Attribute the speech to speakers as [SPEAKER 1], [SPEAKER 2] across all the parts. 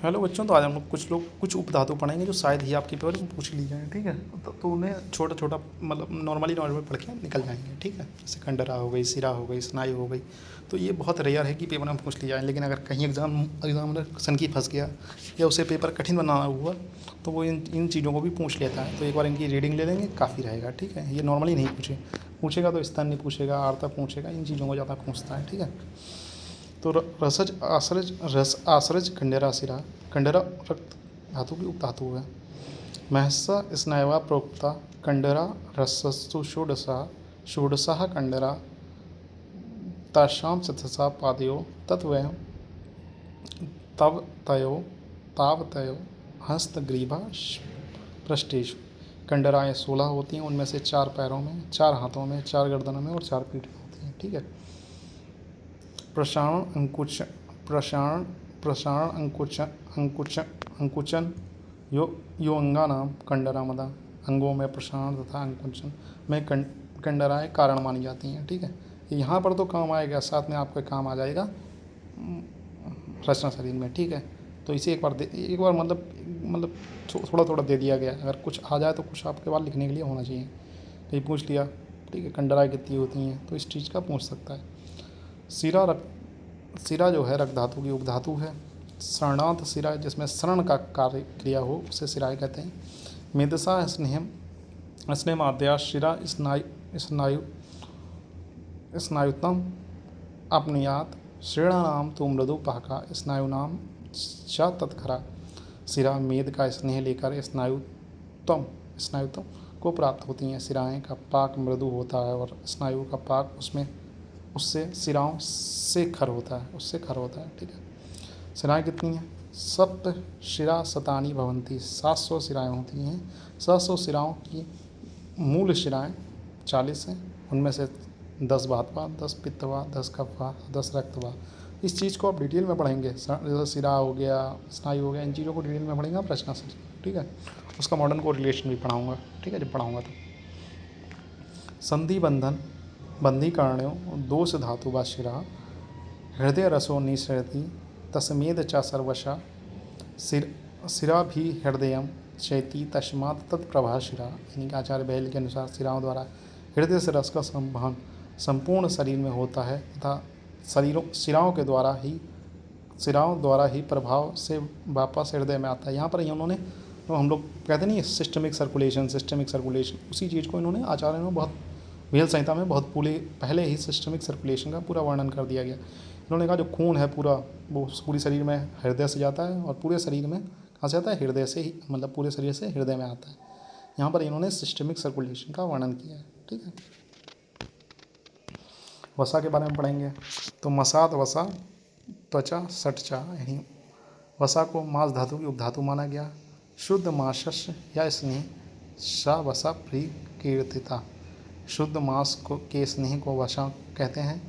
[SPEAKER 1] Hello बच्चों, तो आज हम लोग कुछ उपधातु पढ़ेंगे जो शायद ही आपके पेपर में पूछ ली जाए। ठीक है, तो उन्हें छोटा छोटा मतलब नॉर्मली पढ़ के निकल जाएंगे। ठीक है, जैसे कंडरा हो गई, सिरा हो गई, स्नायु हो गई। तो ये बहुत रेयर है कि पेपर में पूछ ली जाए, लेकिन अगर कहीं एग्जामिनर सनकी फंस गया या उसे पेपर कठिन बनाना हुआ तो वो इन चीज़ों को भी पूछ लेता है। तो एक बार इनकी रीडिंग ले लेंगे, काफ़ी रहेगा। ठीक है, ये नॉर्मली नहीं पूछेगा तो स्तन नहीं पूछेगा, आर्ता पूछेगा, इन चीज़ों को ज़्यादा पूछता है। ठीक है, तो रसज आसरज रस आसरज कंडेरा सिरा कंडेरा रक्त धातु की उपधातु है। महसा स्नायवा प्रोक्ता कंडरा रसस्तु षोडशा षोडशः कंडरा तासां चतसा पादयो तत्वयं तव तयो तावतयो हस्तग्रीवा पृष्ठेषु। कंडराएँ 16 होती हैं, उनमें से 4 पैरों में, 4 हाथों में, 4 गर्दनों में और 4 पीठ में होती हैं। ठीक है, प्रसारण अंकुचन यो अंगानाम कंडरामदा। अंगों में प्रसारण तथा अंकुचन में कंडराएँ कारण मानी जाती हैं। ठीक है, यहाँ पर तो काम आएगा, साथ में आपके काम आ जाएगा रचना शरीर में। ठीक है, तो इसे एक बार मतलब थोड़ा थोड़ा दे दिया गया। अगर कुछ आ जाए तो कुछ आपके पास लिखने के लिए होना चाहिए। कहीं पूछ लिया, ठीक है, कंडराएँ कितनी होती हैं, तो इस चीज़ का पूछ सकता है। सिरा जो है रक्त धातु की उपधातु है। शरणार्थ सिरा, जिसमें शरण का कार्य क्रिया हो, उसे सिराएँ कहते हैं। मेदसा स्नेहमाद्या शिरा स्नायुतम अपनियात श्रेणानाम तो मृदुपाका स्नायुनाम च तत्खरा। सिरा मेद का स्नेह लेकर स्नायुतम को प्राप्त होती हैं। सिराएँ का पाक मृदु होता है और स्नायु का पाक उससे सिराओं से खर होता है। ठीक है, सिराएँ कितनी हैं? सप्त शिरा शतानी भवंती, 700 सिराएँ होती हैं। 700 सिराओं की मूल शिराएँ 40 हैं, उनमें से 10 वातवा, 10 पित्तवा, 10 कफवा, 10 रक्तवा। इस चीज़ को आप डिटेल में पढ़ेंगे, जैसे सिरा हो गया, स्नायु हो गया, इन चीज़ों को डिटेल में पढ़ेंगे आप रचना से। ठीक है, उसका मॉडर्न को रिलेशन भी पढ़ाऊँगा। ठीक है, जब पढ़ाऊँगा तो संधि बंधीकरणों दोष धातु व शिरा हृदय रसो निश्रयति तस्मेद च सर्वशा सिरा भी हृदय चैती तस्मात् तत्प्रभा शिरा। यानी कि आचार्य बहेल के अनुसार सिराओं द्वारा हृदय से रस का संवहन संपूर्ण शरीर में होता है तथा सिराओं द्वारा ही प्रभाव से वापस हृदय में आता है। यहाँ पर इन्होंने तो हम लोग कहते नहीं सिस्टमिक सर्कुलेशन, उसी चीज़ को इन्होंने आचार्य ने बहुत वेद संहिता में बहुत पहले ही सिस्टमिक सर्कुलेशन का पूरा वर्णन कर दिया गया। इन्होंने कहा जो खून है पूरा, वो पूरे शरीर में हृदय से जाता है और पूरे शरीर में कहाँ से आता है? हृदय से ही, मतलब पूरे शरीर से हृदय में आता है। यहाँ पर इन्होंने सिस्टमिक सर्कुलेशन का वर्णन किया है। ठीक है, वसा के बारे में पढ़ेंगे। तो मसाद वसा त्वचा सटचा, यानी वसा को मांस धातु की उपधातु माना गया। शुद्ध मांसस्य या स्नेह सा वसा प्रिय कीर्तिता। शुद्ध मांस के स्नेह को वसा कहते हैं।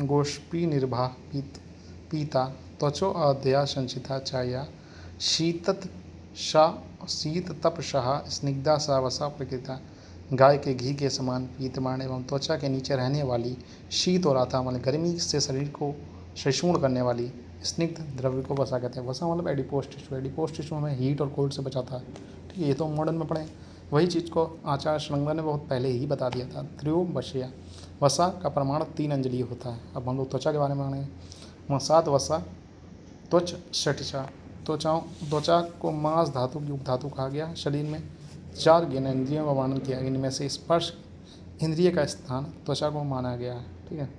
[SPEAKER 1] गोष्पी निर्भा पीता त्वचो अध्यया संचिता चाया शीत तप शाह स्निग्धा सा वसा प्रकृता। गाय के घी के समान पीतमान एवं त्वचा के नीचे रहने वाली शीत और आता मतलब गर्मी से शरीर को सहिष्णु करने वाली स्निग्ध द्रव्य को वसा कहते हैं। वसा मतलब एडिपोज टिश्यू हमें हीट और कोल्ड से बचाता है। ठीक है, ये तो मॉडर्न में पढ़ें। वही चीज़ को आचार्य श्रृंगार ने बहुत पहले ही बता दिया था। त्रियोवश्या वसा का प्रमाण 3 अंजलि होता है। अब हम लोग त्वचा के बारे में पढ़ेंगे। मसाद वसा त्वच षटचा, त्वचा को मांस धातु की उपधातु कहा गया। शरीर में 4 ज्ञानेंद्रियों का वर्णन किया, इनमें से स्पर्श इंद्रिय का स्थान त्वचा को माना गया है। ठीक है,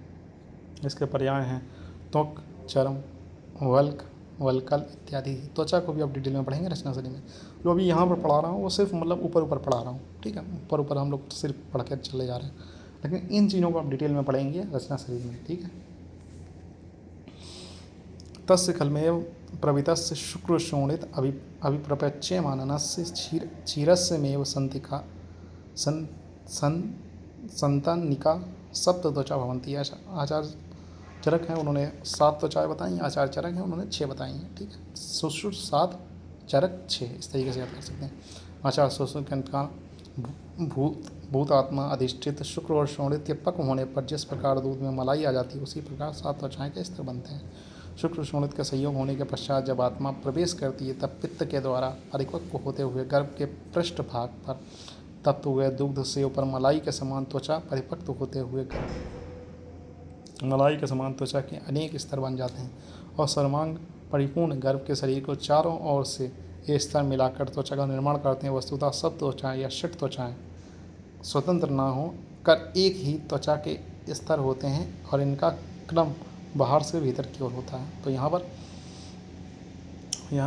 [SPEAKER 1] इसके पर्याय हैं त्वक, चर्म, वल्कल इत्यादि। त्वचा को भी आप डिटेल में पढ़ेंगे रचना शरीर में। जो अभी यहाँ पर पढ़ा रहा हूँ वो सिर्फ मतलब ऊपर पढ़ा रहा हूँ। ठीक है, ऊपर हम लोग सिर्फ पढ़ कर चले जा रहे हैं, लेकिन इन चीज़ों को आप डिटेल में पढ़ेंगे रचना शरीर में। ठीक है, तस्य खलमेव प्रवृतस्य शुक्र शोणित अभिप्रपच्य माननस्य क्षीरस्यमेव संतिका संतानिका सप्त त्वचा भवंती। आचार्य चरक हैं, उन्होंने 7 त्वचाएँ बताई। आचार्य चरक हैं, उन्होंने 6 बताई हैं। ठीक है, सुश्रुत 7, चरक 6, इस तरीके से याद कर सकते हैं। आचार्य सुश्रुत के अनुसार भूतात्मा अधिष्ठित शुक्र और शोणित के पक्व होने पर जिस प्रकार दूध में मलाई आ जाती है उसी प्रकार 7 त्वचाएं के स्तर बनते हैं। शुक्र शोणित के संयोग होने के पश्चात जब आत्मा प्रवेश करती है तब पित्त के द्वारा परिपक्व होते हुए गर्भ के पृष्ठ भाग पर तप्त हुए दुग्ध से ऊपर मलाई के समान त्वचा परिपक्व होते हुए मलाई के समान त्वचा के अनेक स्तर बन जाते हैं और सर्वांग परिपूर्ण गर्भ के शरीर को चारों ओर से ये स्तर मिलाकर त्वचा का निर्माण करते हैं। वस्तुतः सब त्वचाएं या षट त्वचाएं स्वतंत्र न हो कर एक ही त्वचा के स्तर होते हैं और इनका क्रम बाहर से भीतर की ओर होता है। तो यहाँ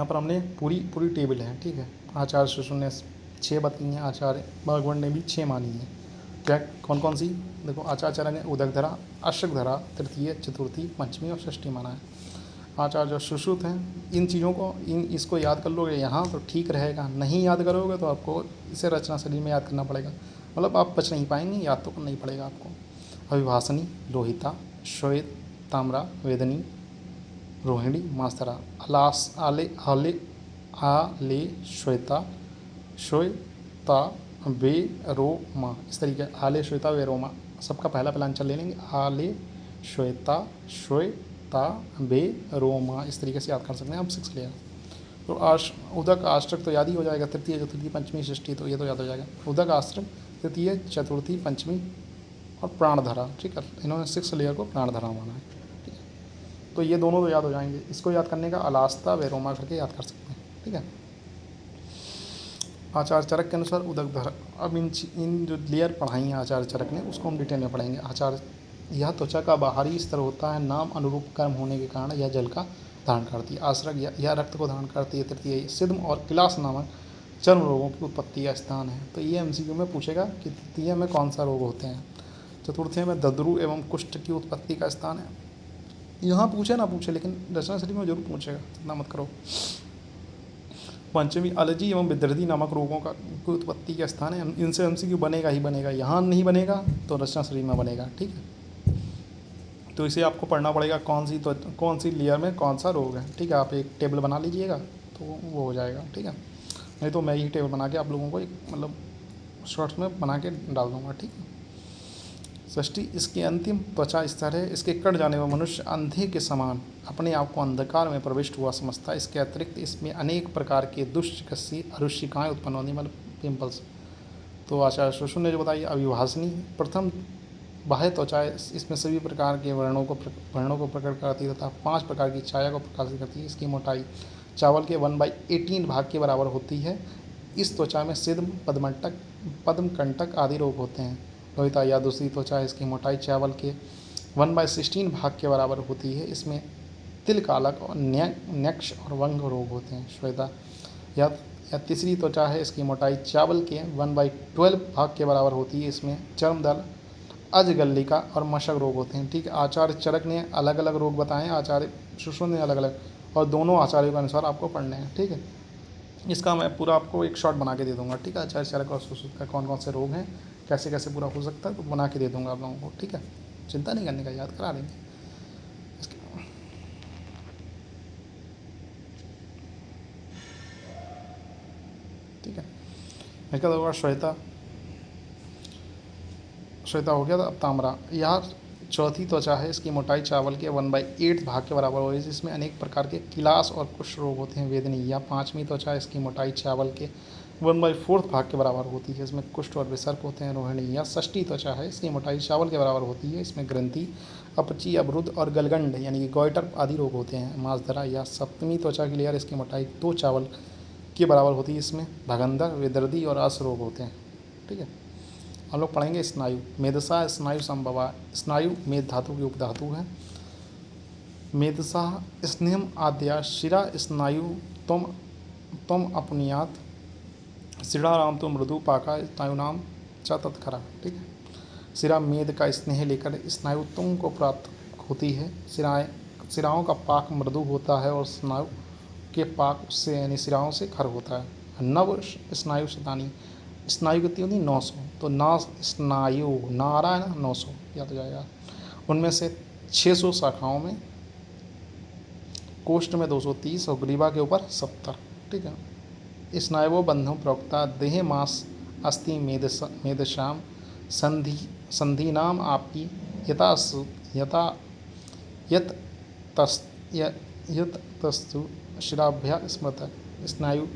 [SPEAKER 1] पर हमने पूरी टेबल है, ठीक है। आचार्य सुश्रुत ने 6 बताई हैं, आचार्य भगवान ने भी 6 मानी है। क्या कौन कौन सी? देखो, आचार्य चरण ने उदक धरा, अश्रक धरा, तृतीय, चतुर्थी, पंचमी और षष्ठी माना है। आचार्य जो सुश्रुत हैं, इन चीज़ों को इसको याद कर लोगे यहाँ तो ठीक रहेगा, नहीं याद करोगे तो आपको इसे रचना शरीर में याद करना पड़ेगा, मतलब आप बच नहीं पाएंगे, याद तो करना ही पड़ेगा आपको। अभिभाषणी, लोहिता, श्वेत, ताम्रा, वेदनी, रोहिणी, मास्तरा, अलास, आले आले आले श्वेता, श्वेता, वे रोमा, इस तरीके आले श्वेता वे रोमा, सबका पहला अंचल ले लेंगे। आले श्वेता, श्वेता, वे रोमा, इस तरीके से याद कर सकते हैं आप 6 लेयर। तो उदक आश्रक तो याद ही हो जाएगा, तृतीय, चतुर्थी, पंचमी, षष्ठी, तो ये तो याद हो जाएगा। उदक आश्रक, तृतीय, चतुर्थी, पंचमी और प्राणधरा, ठीक है। इन्होंने 6 लेयर को प्राणधरा माना है, ठीक है। तो ये दोनों तो याद हो जाएंगे। इसको याद करने का अलास्ता वेरोमा करके याद कर सकते हैं, ठीक है। आचार्य चरक के अनुसार उदक धरा। अब इन जो लेयर पढ़ाई है आचार्य चरक ने उसको हम डिटेल में पढ़ेंगे। आचार्य, यह त्वचा का बाहरी स्तर होता है, नाम अनुरूप कर्म होने के कारण यह जल का धारण करती है। आश्रक यह रक्त को धारण करती है। तृतीय सिद्म और किलास नामक चर्म रोगों की उत्पत्ति का स्थान है। तो ये MCQ में पूछेगा कि तृतीय में कौन सा रोग होते हैं। चतुर्थी में दद्रु एवं कुष्ठ की उत्पत्ति का स्थान है। यहाँ पूछे ना पूछे, लेकिन रचना शरीर में जरूर पूछेगा, इतना मत करो। पंचमी एलर्जी एवं विदर्दी नामक रोगों का उत्पत्ति का स्थान है। इनसे MCQ बनेगा ही बनेगा, यहाँ नहीं बनेगा तो रचना शरीर में बनेगा, ठीक है। तो इसे आपको पढ़ना पड़ेगा कौन सी लेयर में कौन सा रोग है, ठीक है। आप एक टेबल बना लीजिएगा तो वो हो जाएगा, ठीक है। नहीं तो मैं ही टेबल बना के आप लोगों को एक मतलब शॉर्ट्स में बना के डाल दूँगा, ठीक है। षष्ठी, इसकी अंतिम त्वचा स्तर है। इसके कट जाने में मनुष्य अंधे के समान अपने आप को अंधकार में प्रविष्ट हुआ समझता है। इसके अतिरिक्त इसमें अनेक प्रकार के दुष्चिकित्सीय अरुषिकाएँ उत्पन्न होनी, मतलब पिंपल्स। तो आचार्य सुश्रुत ने जो बताई, अभिभाषणी, प्रथम बाह्य त्वचा इसमें सभी प्रकार के वर्णों को प्रकट करती तथा 5 प्रकार की छाया को प्रकाशित करती है। इसकी मोटाई चावल के 1/18 भाग के बराबर होती है। इस त्वचा में सिद्म, पद्मकंटक आदि रोग होते हैं। लोहिता या दूसरी त्वचा, इसकी मोटाई चावल के 1/16 भाग के बराबर होती है। इसमें तिल कालक और न्यक्ष और वंग रोग होते हैं। श्वेता या तीसरी त्वचा है, इसकी मोटाई चावल के 1/12 भाग के बराबर होती है। इसमें चर्मदल, अजगल्लिका और मशक रोग होते हैं, ठीक है। आचार्य चरक ने अलग अलग रोग बताए, आचार्य सुश्रुत ने अलग अलग, और दोनों आचार्यों के अनुसार आपको पढ़ने हैं, ठीक है। इसका मैं पूरा आपको एक शॉर्ट बना के दे दूंगा, ठीक है। आचार्य चरक और सुश्रुत का कौन कौन से रोग हैं, कैसे कैसे पूरा हो सकता है, तो बना के दे दूंगा आप लोगों को, ठीक है। चिंता नहीं करने का, याद करा देंगे। ठीक है। इसका होगा श्वेता हो गया था। अब ताम्रा, यह चौथी त्वचा है। इसकी मोटाई चावल के 1/8 भाग के बराबर होती है। इसमें अनेक प्रकार के किलास और कुष्ठ रोग होते हैं। वेदनी, या 5वीं त्वचा है। इसकी मोटाई चावल के 1/4 भाग के बराबर होती है। इसमें कुष्ठ और विसर्प होते हैं। रोहिणी, या षष्ठी त्वचा है। इसकी मोटाई चावल के बराबर होती है। इसमें ग्रंथि, अपची, अवरुद्ध और गलगंड यानी कि गॉइटर आदि रोग होते हैं। मांसधरा, या 7वीं त्वचा की लेयर, इसकी मोटाई 2 चावल के बराबर होती है। इसमें भगंदर, विदर्दी और अस रोग होते हैं, ठीक है। हम लोग पढ़ेंगे स्नायु। मेदसा स्नायु संभवा, स्नायु मेद धातु की उपधातु है। मेदसा स्नेहम आद्या शिरा स्नायु तुम अपनियात शिराराम तो मृदु पाका स्नायु नाम च तत्खरा, ठीक है। शिरा मेद का स्नेह लेकर स्नायु तुम को प्राप्त होती है। शिराओं का पाक मृदु होता है और स्नायु के पाक उससे यानी शिराओं से खर होता है। नव स्नायु शतानी, स्नायु कितनी होती है 900, तो ना स्नायु ना आ रहा है ना 900 याद हो जाएगा। उनमें से 600 शाखाओं में, कोष्ठ में 230 और ग्रीवा के ऊपर 70, ठीक है। स्नायुओं बंधों प्रोक्ता देह मास अस्ति मेधसाम संधीनाम आपी यथा यत तस्तु शिराभ्या स्मृत। स्नायु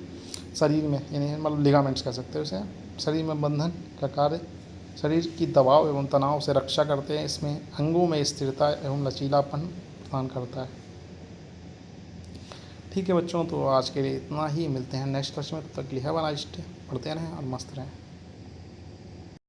[SPEAKER 1] शरीर में, यानी मतलब लिगामेंट्स कह सकते हैं उसे, शरीर में बंधन का कार्य, शरीर की दबाव एवं तनाव से रक्षा करते हैं। इसमें अंगों में स्थिरता एवं लचीलापन प्रदान करता है। ठीक है बच्चों, तो आज के लिए इतना ही। मिलते हैं नेक्स्ट क्लास में। तब तक के लिए हैव अ नाइस डे। पढ़ते रहें और मस्त रहें।